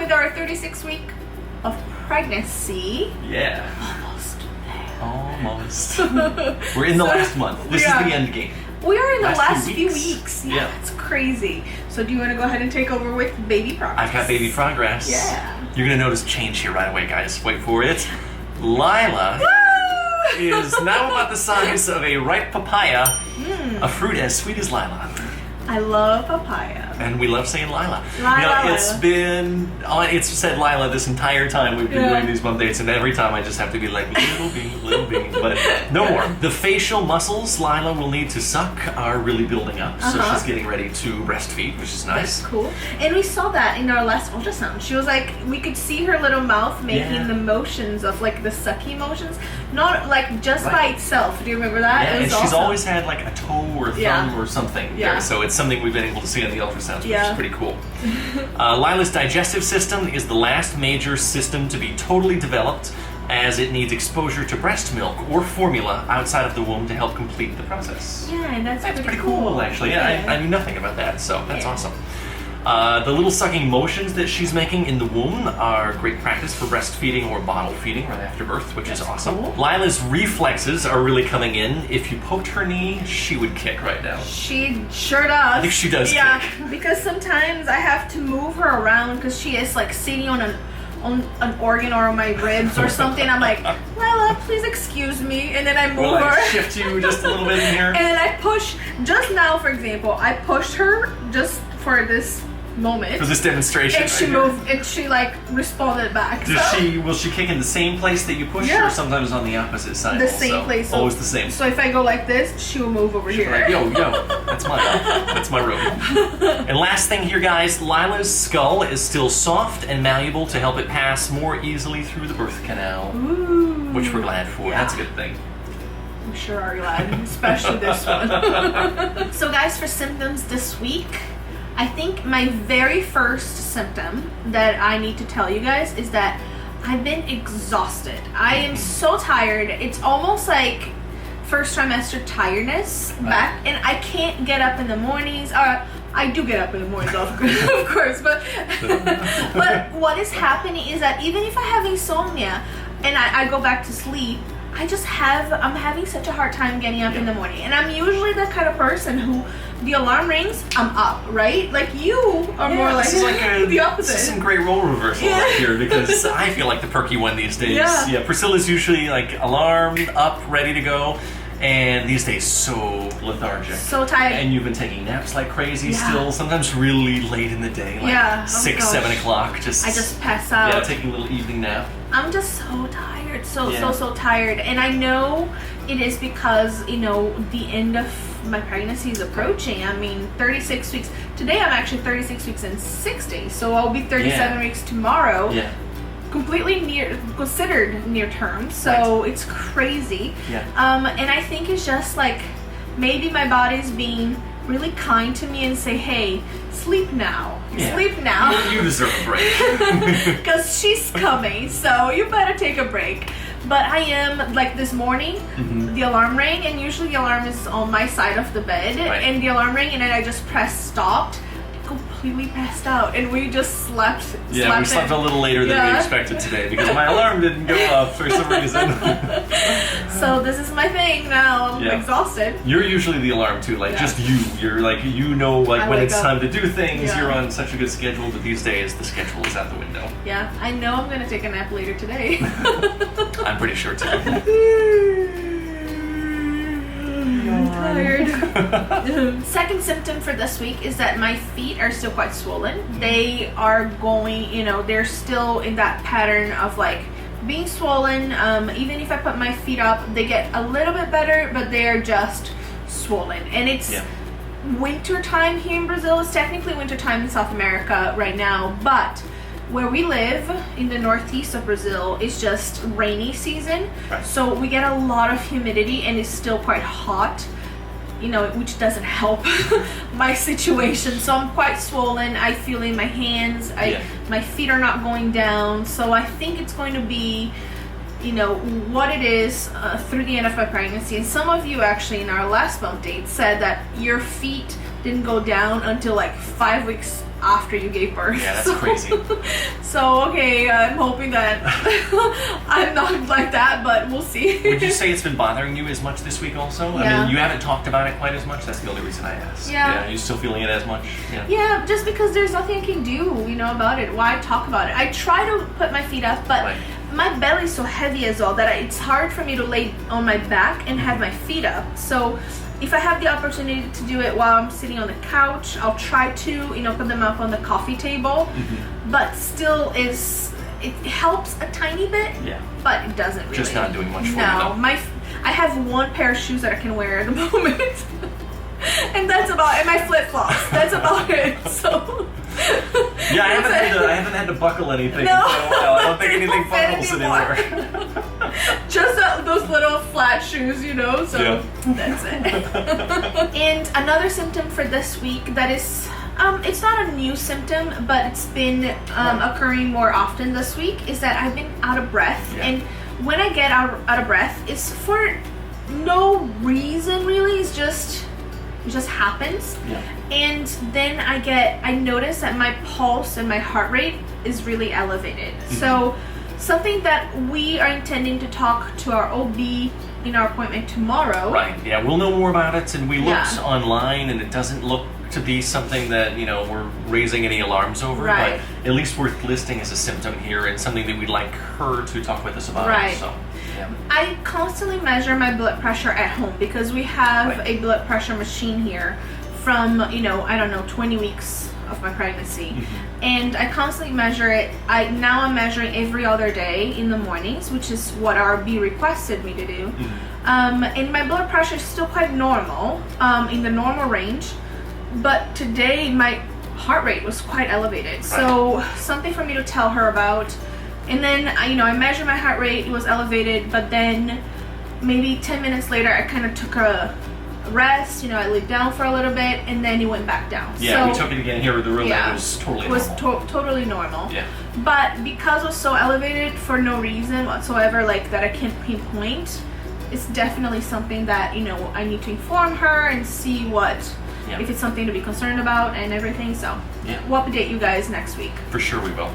with our 36-week of pregnancy. Yeah. Almost. Almost. We're in the last month. This is the end game. We are in the last few few weeks. Yeah, Yeah. it's crazy. So do you want to go ahead and take over with baby progress? I've got baby progress. Yeah. You're going to notice change here right away, guys. Wait for it. Lila is now about the size of a ripe papaya, a fruit as sweet as lilac. I love papaya. And we love saying Lila. Lila. It's said Lila this entire time we've been doing these bump dates, and every time I just have to be like, little bean, but no more. The facial muscles Lila will need to suck are really building up, so she's getting ready to breastfeed, which is nice. That's cool. And we saw that in our last ultrasound. She was like, we could see her little mouth making the motions of like the sucky motions, not like just by itself. Do you remember that? Yeah, it was and she's awesome. always had like a toe or thumb or something there, so it's something we've been able to see on the ultrasounds, which is pretty cool. Lila's digestive system is the last major system to be totally developed, as it needs exposure to breast milk or formula outside of the womb to help complete the process. Yeah, and that's pretty cool actually. Yeah, I knew nothing about that, so that's awesome. The little sucking motions that she's making in the womb are great practice for breastfeeding or bottle feeding right after birth, which is awesome. Cool. Lila's reflexes are really coming in. If you poked her knee, she would kick right now. She sure does. I think she does kick. Because sometimes I have to move her around because she is like sitting on an organ or on my ribs or something. I'm like, Lila, please excuse me, and then I move We'll her. shift you just a little bit in here. And then I push. Just now, for example, I pushed her just for this moment. For this demonstration. And she moved, and she like responded back. Will she kick in the same place that you push her, or sometimes on the opposite side? The same place. Always the same. So if I go like this, she will move over here. Like, yo, that's my room. And last thing here, guys, Lila's skull is still soft and malleable to help it pass more easily through the birth canal. Ooh. Which we're glad for. Yeah. That's a good thing. We sure are glad, especially this one. So guys, for symptoms this week, I think my very first symptom that I need to tell you guys is that I've been exhausted. I am so tired. It's almost like first trimester tiredness back, and I can't get up in the mornings. I do get up in the mornings, of course, but what is happening is that even if I have insomnia and I go back to sleep, I'm having such a hard time getting up in the morning. And I'm usually the kind of person who, the alarm rings, I'm up, right? Like you are more like, the opposite. This is some great role reversal right here, because I feel like the perky one these days. Yeah, Priscilla's usually like alarmed, up, ready to go. And these days, so lethargic. So tired. And you've been taking naps like crazy still, sometimes really late in the day, like 6, 7 o'clock. I just pass out. Yeah, taking a little evening nap. I'm just so tired, so tired. And I know it is because, you know, the end of my pregnancy is approaching. I mean, 36 weeks. Today I'm actually 36 weeks and 6 days. So I'll be 37 weeks tomorrow. Yeah. Completely considered near term, so it's crazy. And I think it's just like maybe my body's being really kind to me and say, hey, sleep now. Sleep now. You deserve a break. Because she's coming, so you better take a break. But I am, like this morning, the alarm rang, and usually the alarm is on my side of the bed, and the alarm rang, and then I just pressed stopped, completely passed out, and we just slept. Yeah, we slept a little later than we expected today because my alarm didn't go off for some reason. So this is my thing now. I'm exhausted. You're usually the alarm too, like just you. You're like, you know, like when it's time to do things, you're on such a good schedule, but these days the schedule is out the window. Yeah, I know I'm gonna take a nap later today. I'm pretty sure too. I'm tired. Second symptom for this week is that my feet are still quite swollen. They are going, you know, they're still in that pattern of like being swollen. Even if I put my feet up, they get a little bit better, but they're just swollen. And it's winter time here in Brazil. It's technically winter time in South America right now, but where we live in the northeast of Brazil, it's just rainy season. So we get a lot of humidity and it's still quite hot, you know, which doesn't help my situation. So I'm quite swollen. I feel in my hands. My feet are not going down. So I think it's going to be, you know, what it is through the end of my pregnancy. And some of you actually in our last bump date said that your feet didn't go down until like 5 weeks after you gave birth. Yeah, that's crazy. So, okay, I'm hoping that I'm not like that, but we'll see. Would you say it's been bothering you as much this week also? Yeah. I mean, you haven't talked about it quite as much. That's the only reason I asked. Yeah. Are you still feeling it as much? Yeah, just because there's nothing I can do, about it. Why talk about it? I try to put my feet up, but my belly's so heavy as well that it's hard for me to lay on my back and have my feet up. So if I have the opportunity to do it while I'm sitting on the couch, I'll try to, put them up on the coffee table. But still it helps a tiny bit, but it doesn't really. Just not doing much for you, though. I have one pair of shoes that I can wear at the moment. And that's about it. My flip-flops. That's about it. So yeah, I haven't had to buckle anything in a while. I don't think anything buckles anymore. Just those little flat shoes, so that's it. And another symptom for this week that is, it's not a new symptom, but it's been occurring more often this week, is that I've been out of breath. And when I get out of breath, it's for no reason really. It just happens. And then I notice that my pulse and my heart rate is really elevated. So something that we are intending to talk to our OB in our appointment tomorrow. Right, yeah, we'll know more about it, and we looked online and it doesn't look to be something that, we're raising any alarms over, but at least worth listing as a symptom here and something that we'd like her to talk with us about. So. Yeah. I constantly measure my blood pressure at home because we have a blood pressure machine here from, 20 weeks of my pregnancy. And I constantly measure it. Now I'm measuring every other day in the mornings, which is what our B requested me to do. And my blood pressure is still quite normal, in the normal range. But today my heart rate was quite elevated. So something for me to tell her about. And then, I measured my heart rate, it was elevated, but then maybe 10 minutes later, I kind of took a rest, I laid down for a little bit, and then it went back down. Yeah, so, we took it again here with the room, and it was totally normal. It was totally normal. Yeah. But because it was so elevated for no reason whatsoever, like that I can't pinpoint, it's definitely something that, I need to inform her and see if it's something to be concerned about and everything. So we'll update you guys next week. For sure we will.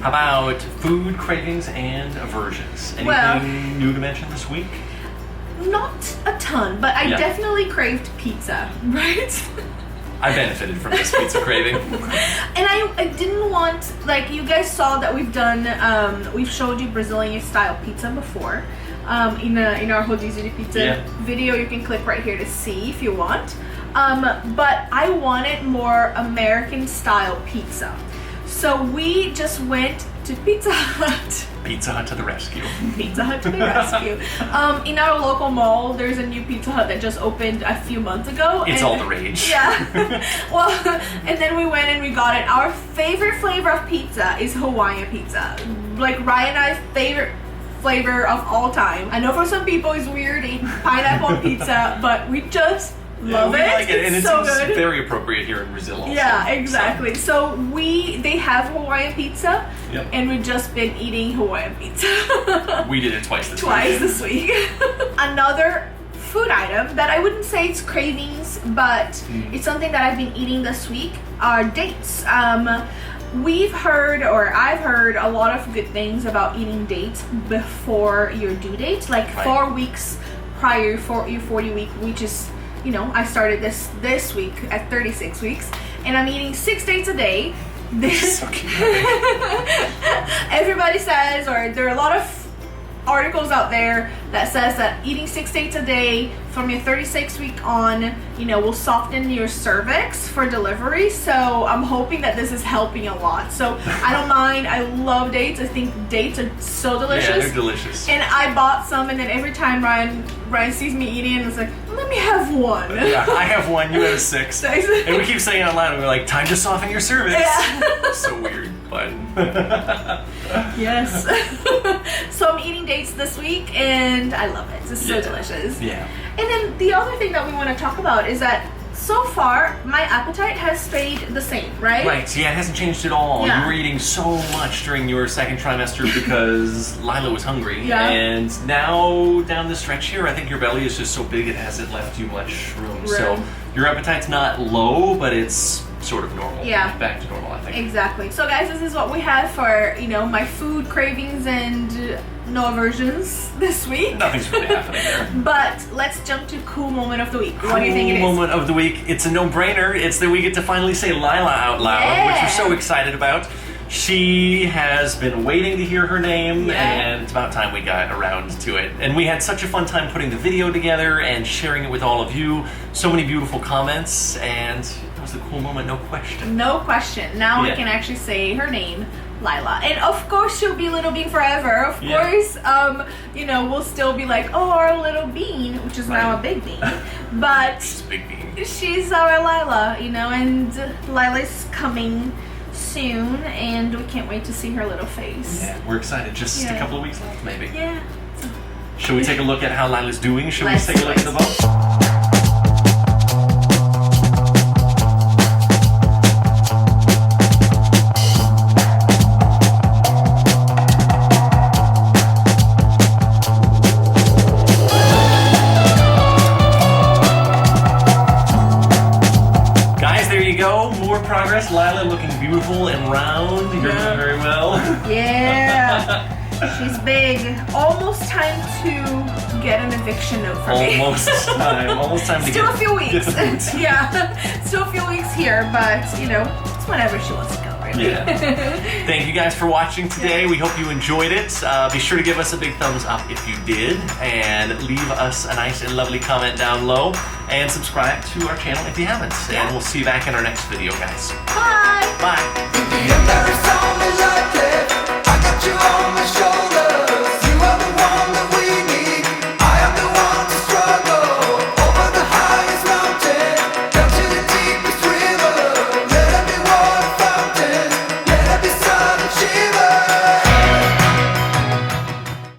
How about food cravings and aversions? Anything new to mention this week? Not a ton, but I definitely craved pizza, right? I benefited from this pizza craving. And I didn't want, you guys saw that we've showed you Brazilian style pizza before in our Rodizio de Pizza video. You can click right here to see if you want. But I wanted more American style pizza. So we just went to Pizza Hut. Pizza Hut to the rescue. Pizza Hut to the rescue. In our local mall, there's a new Pizza Hut that just opened a few months ago. It's all the rage. Yeah. Well, and then we went and we got it. Our favorite flavor of pizza is Hawaiian pizza. Ryan and I's favorite flavor of all time. I know for some people it's weird eating pineapple on pizza, but we just love it. Like it. And it's so good. Very appropriate here in Brazil also. Yeah, exactly. So they have Hawaiian pizza, and we've just been eating Hawaiian pizza. We did it twice this week. Another food item that I wouldn't say it's cravings, but it's something that I've been eating this week are dates. I've heard a lot of good things about eating dates before your due date, 4 weeks prior for your 40 week, which is, I started this week at 36 weeks, and I'm eating 6 dates a day. So cute. Everybody says, or there are a lot of articles out there that says that eating 6 dates a day from your 36 week on, will soften your cervix for delivery. So I'm hoping that this is helping a lot. So I don't mind. I love dates. I think dates are so delicious. Yeah, they're delicious. And I bought some, and then every time Ryan sees me eating, it's like, let me have one. Yeah, I have one. You have 6. And we keep saying it out loud, and we're like, time to soften your cervix. Yeah. So weird, but yes. So I'm eating dates this week, and I love it. It's so delicious. Yeah. And then the other thing that we want to talk about is that so far my appetite has stayed the same, right? Right. Yeah, it hasn't changed at all. Yeah. You were eating so much during your second trimester because Lila was hungry. Yeah. And now down the stretch here, I think your belly is just so big it hasn't left you much room. So your appetite's not low, but it's sort of normal. Yeah. Back to normal, I think. Exactly. So guys, this is what we have for, you know, my food cravings and no aversions this week. Nothing's really happening there. But let's jump to cool moment of the week. What do you think it is? Cool moment of the week. It's a no-brainer. It's that we get to finally say Lila out loud, which we're so excited about. She has been waiting to hear her name, and it's about time we got around to it. And we had such a fun time putting the video together and sharing it with all of you. So many beautiful comments, and it was a cool moment, no question. No question. Now we can actually say her name, Lila. And of course she'll be Little Bean forever. Of course, you know, we'll still be like, oh, our little bean, which is now a big bean. But she's a big bean. She's our Lila, you know, and Lila's coming soon, and we can't wait to see her little face. Yeah, we're excited. Just a couple of weeks left, maybe. Yeah. Should we take a look at how Lila's doing? Should we take a look at the boat? Progress. Lila looking beautiful and round. You're doing very well. Yeah. She's big. Almost time to get an eviction note for me. Almost time. Almost time to Still get a few weeks. Yeah. Still a few weeks here, but you know, it's whenever she wants to go, really. Yeah. Thank you guys for watching today. We hope you enjoyed it. Be sure to give us a big thumbs up if you did, and leave us a nice and lovely comment down low, and subscribe to our channel if you haven't. And we'll see you back in our next video, guys. Bye. Bye. I got you on my shoulder.